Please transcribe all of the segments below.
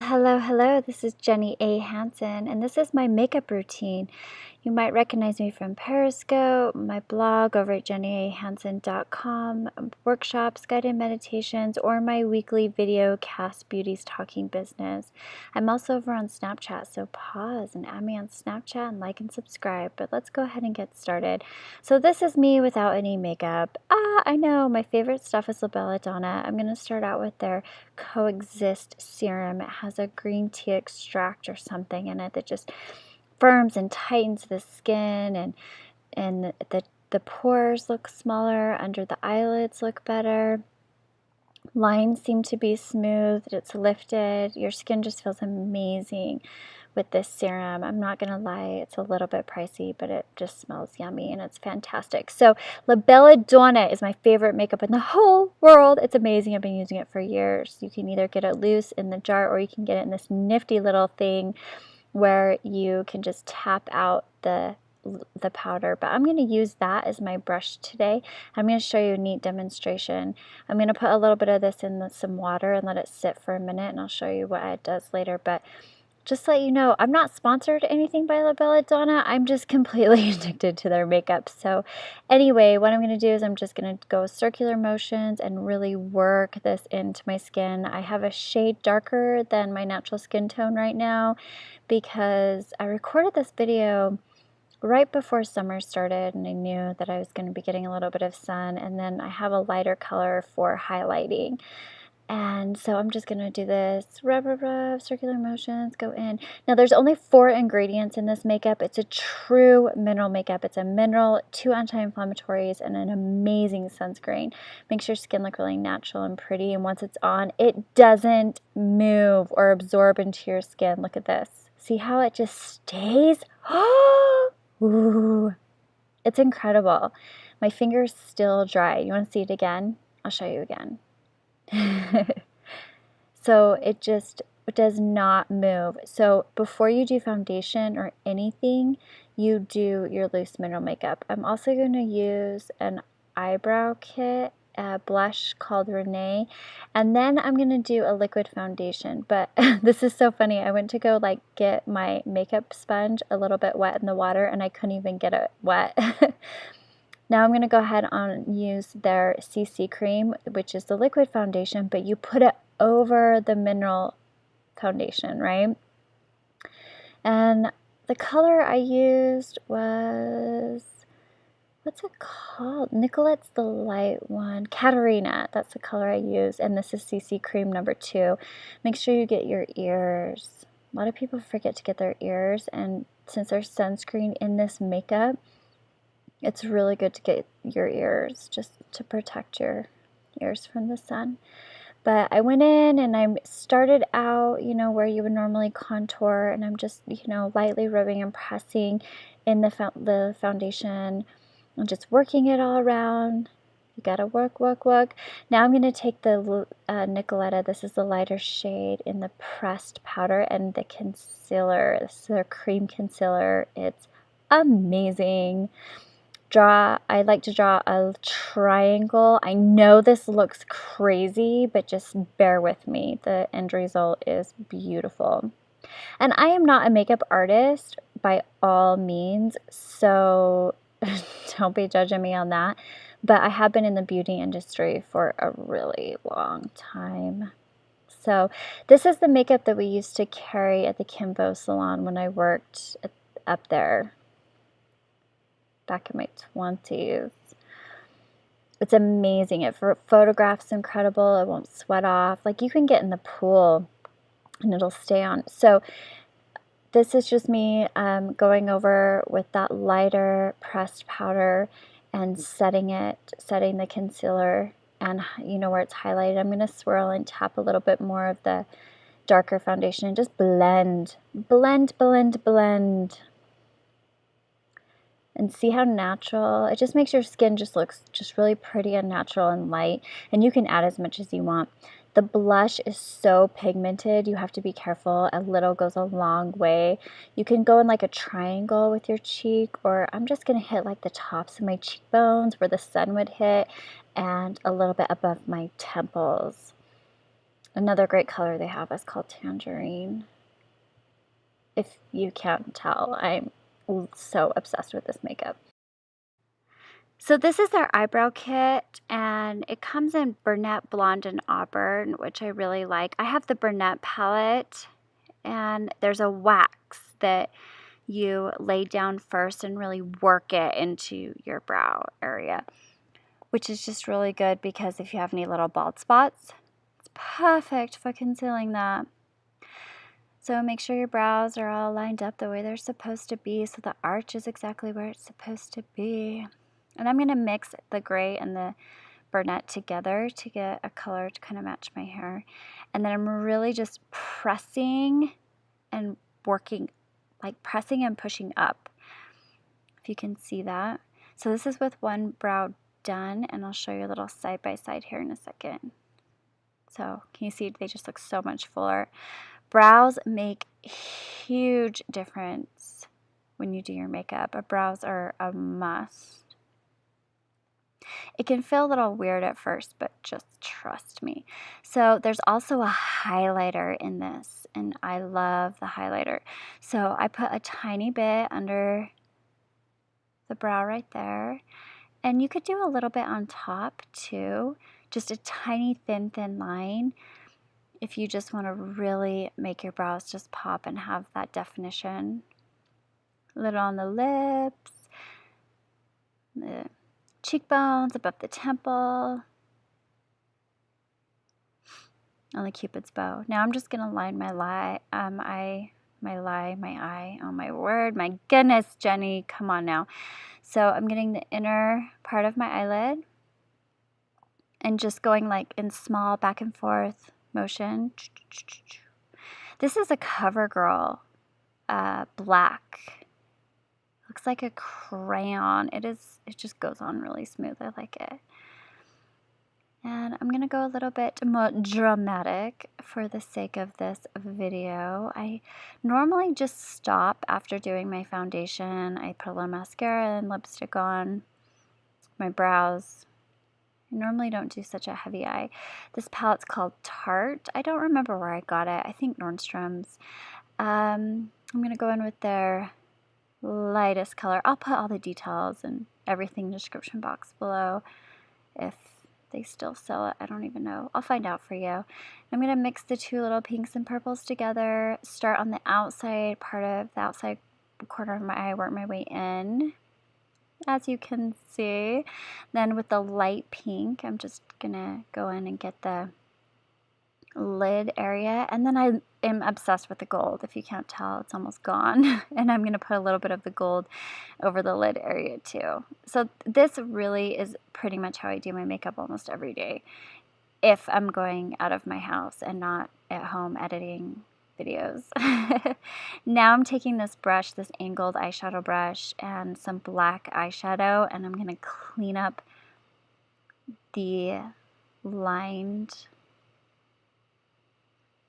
Hello, this is Jenny A. Hansen, and this is my makeup routine. You might recognize me from Periscope, my blog over at jennyahansen.com, workshops, guided meditations, or my weekly video cast Beauties Talking Business. I'm also over on Snapchat, so pause and add me on Snapchat and like and subscribe. But let's go ahead and get started. So this is me without any makeup. I know, my favorite stuff is La Donna. I'm going to start out with their Coexist Serum. It has a green tea extract or something in it that just firms and tightens the skin, and the pores look smaller, under the eyelids look better, lines seem to be smoothed, it's lifted, your skin just feels amazing with this serum. I'm not gonna lie, it's a little bit pricey, but it just smells yummy and it's fantastic. So La Donna is my favorite makeup in the whole world. It's amazing. I've been using it for years. You can either get it loose in the jar or you can get it in this nifty little thing where you can just tap out the powder, but I'm going to use that as my brush today. I'm going to show you a neat demonstration. I'm going to put a little bit of this in some water and let it sit for a minute, and I'll show you what it does later. But just to let you know, I'm not sponsored or anything by La Donna. I'm just completely addicted to their makeup. So anyway, what I'm going to do is I'm just going to go circular motions and really work this into my skin. I have a shade darker than my natural skin tone right now because I recorded this video right before summer started and I knew that I was going to be getting a little bit of sun, and then I have a lighter color for highlighting. And so I'm just going to do this, rub, circular motions, go in. Now there's only 4 ingredients in this makeup. It's a true mineral makeup. It's a mineral, 2 anti-inflammatories, and an amazing sunscreen. Makes your skin look really natural and pretty, and once it's on, it doesn't move or absorb into your skin. Look at this. See how it just stays? Ooh, it's incredible. My finger's still dry. You want to see it again? I'll show you again. So it just does not move. So before you do foundation or anything, you do your loose mineral makeup. I'm also going to use an eyebrow kit, a blush called Renee, and then I'm going to do a liquid foundation. But this is so funny. I went to go get my makeup sponge a little bit wet in the water, and I couldn't even get it wet. Now I'm going to go ahead and use their CC cream, which is the liquid foundation, but you put it over the mineral foundation, right? And the color I used was, what's it called? Nicolette's the light one. Katarina, that's the color I used, and this is CC cream number 2. Make sure you get your ears. A lot of people forget to get their ears, and since there's sunscreen in this makeup, it's really good to get your ears just to protect your ears from the sun. But I went in and I started out, where you would normally contour, and I'm just, lightly rubbing and pressing in the foundation and just working it all around. You gotta work. Now I'm going to take the Nicoletta, this is the lighter shade, in the pressed powder, and the concealer. This is their cream concealer. It's amazing. I like to draw a triangle. I know this looks crazy, but just bear with me. The end result is beautiful. And I am not a makeup artist by all means, so don't be judging me on that. But I have been in the beauty industry for a really long time. So this is the makeup that we used to carry at the Kimbo salon when I worked up there back in my 20s. It's amazing. It photographs incredible. It won't sweat off. You can get in the pool and it'll stay on. So this is just me going over with that lighter pressed powder and setting the concealer, and where it's highlighted. I'm going to swirl and tap a little bit more of the darker foundation and just blend. And see how natural, it just makes your skin just looks just really pretty and natural and light, and you can add as much as you want. The blush is so pigmented, you have to be careful. A little goes a long way. You can go in a triangle with your cheek, or I'm just going to hit the tops of my cheekbones where the sun would hit, and a little bit above my temples. Another great color they have is called Tangerine. If you can't tell, I'm so obsessed with this makeup. So this is their eyebrow kit, and it comes in brunette, blonde, and auburn, which I really like. I have the brunette palette, and there's a wax that you lay down first and really work it into your brow area, which is just really good because if you have any little bald spots, it's perfect for concealing that. So make sure your brows are all lined up the way they're supposed to be so the arch is exactly where it's supposed to be. And I'm going to mix the gray and the brunette together to get a color to kind of match my hair. And then I'm really just pressing and working, like pressing and pushing up, if you can see that. So this is with one brow done, and I'll show you a little side by side here in a second. So can you see they just look so much fuller? Brows make huge difference when you do your makeup. Brows are a must. It can feel a little weird at first, but just trust me. So there's also a highlighter in this, and I love the highlighter. So I put a tiny bit under the brow right there, and you could do a little bit on top too, just a tiny thin line if you just want to really make your brows just pop and have that definition. A little on the lips, the cheekbones, above the temple, on the Cupid's bow. Now I'm just gonna line my eye. Oh my word, my goodness, Jenny, come on now. So I'm getting the inner part of my eyelid and just going like in small back and forth motion. This is a CoverGirl black. Looks like a crayon. It just goes on really smooth. I like it. And I'm going to go a little bit more dramatic for the sake of this video. I normally just stop after doing my foundation. I put a little mascara and lipstick on my brows. I normally don't do such a heavy eye. This palette's called Tarte. I don't remember where I got it. I think Nordstrom's. I'm going to go in with their lightest color. I'll put all the details and everything in the description box below if they still sell it. I don't even know. I'll find out for you. I'm going to mix the two little pinks and purples together. Start on the outside part of the outside corner of my eye, work my way in, as you can see. Then with the light pink, I'm just going to go in and get the lid area, and then I am obsessed with the gold. If you can't tell, it's almost gone. And I'm going to put a little bit of the gold over the lid area too. So this really is pretty much how I do my makeup almost every day if I'm going out of my house and not at home editing videos. Now I'm taking this brush, this angled eyeshadow brush, and some black eyeshadow, and I'm going to clean up the lined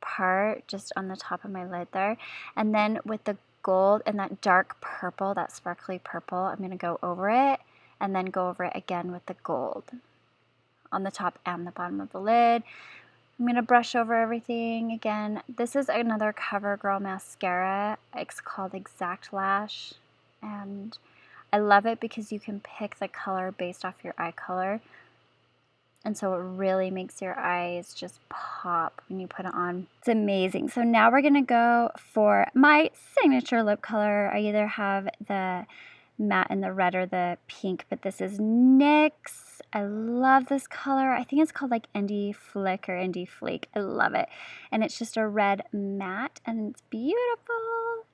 part just on the top of my lid there. And then with the gold and that dark purple, that sparkly purple, I'm going to go over it and then go over it again with the gold on the top and the bottom of the lid. I'm going to brush over everything again. This is another CoverGirl mascara. It's called Exact Lash, and I love it because you can pick the color based off your eye color. And so it really makes your eyes just pop when you put it on. It's amazing. So now we're going to go for my signature lip color. I either have the matte in the red or the pink, but this is NYX. I love this color. I think it's called like Indie Flick or Indie Flake. I love it. And it's just a red matte, and it's beautiful.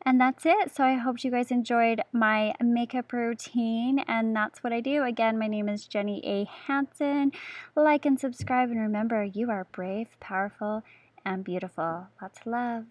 And that's it. So I hope you guys enjoyed my makeup routine, and that's what I do. Again, my name is Jenny A. Hansen. Like and subscribe, and remember, you are brave, powerful, and beautiful. Lots of love.